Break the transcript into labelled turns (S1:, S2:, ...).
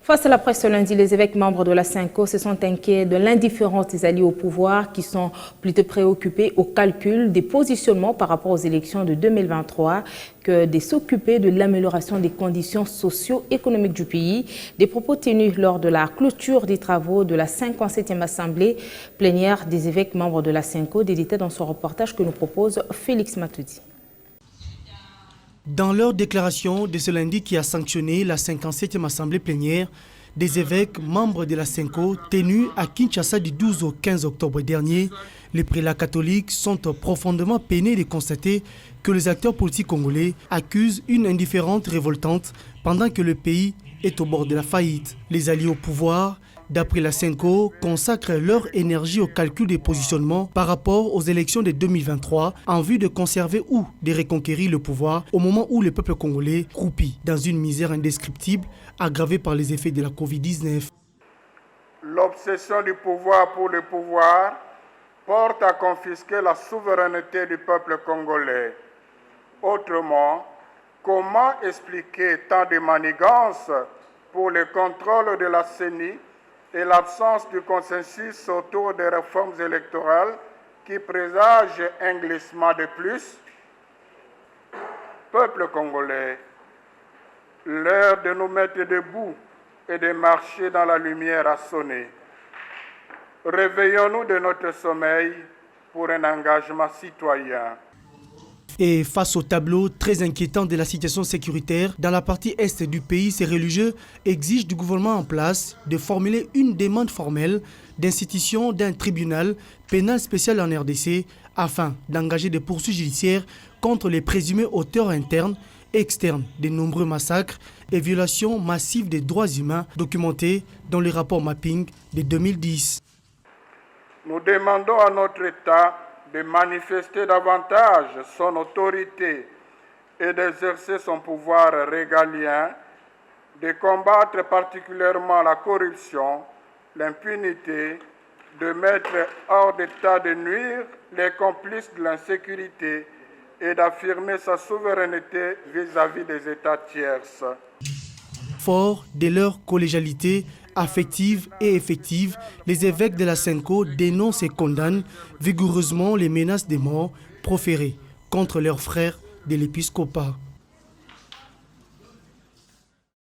S1: Face à la presse ce lundi, les évêques membres de la Cinco se sont inquiets de l'indifférence des alliés au pouvoir qui sont plutôt préoccupés au calcul des positionnements par rapport aux élections de 2023 que de s'occuper de l'amélioration des conditions socio-économiques du pays. Des propos tenus lors de la clôture des travaux de la 57e Assemblée plénière des évêques membres de la Cinco, détaillé dans son reportage que nous propose Félix Matoudi.
S2: Dans leur déclaration de ce lundi qui a sanctionné la 57e Assemblée plénière des évêques membres de la Cinco tenue à Kinshasa du 12 au 15 octobre dernier, les prélats catholiques sont profondément peinés de constater que les acteurs politiques congolais accusent une indifférence révoltante pendant que le pays est au bord de la faillite. Les alliés au pouvoir, d'après la Cinco, consacrent leur énergie au calcul des positionnements par rapport aux élections de 2023 en vue de conserver ou de reconquérir le pouvoir au moment où le peuple congolais croupit dans une misère indescriptible aggravée par les effets de la Covid-19.
S3: L'obsession du pouvoir pour le pouvoir porte à confisquer la souveraineté du peuple congolais. Autrement, comment expliquer tant de manigances pour le contrôle de la CENI et l'absence du consensus autour des réformes électorales qui présagent un glissement de plus? Peuple congolais, l'heure de nous mettre debout et de marcher dans la lumière a sonné. Réveillons-nous de notre sommeil pour un engagement citoyen.
S2: Et face au tableau très inquiétant de la situation sécuritaire dans la partie est du pays, ces religieux exigent du gouvernement en place de formuler une demande formelle d'institution d'un tribunal pénal spécial en RDC afin d'engager des poursuites judiciaires contre les présumés auteurs internes et externes de nombreux massacres et violations massives des droits humains documentés dans le rapport Mapping de 2010.
S3: Nous demandons à notre État de manifester davantage son autorité et d'exercer son pouvoir régalien, de combattre particulièrement la corruption, l'impunité, de mettre hors d'état de nuire les complices de l'insécurité et d'affirmer sa souveraineté vis-à-vis des États tierces.
S2: Forts de leur collégialité affective et effective, les évêques de la Cinco dénoncent et condamnent vigoureusement les menaces de mort proférées contre leurs frères de l'épiscopat.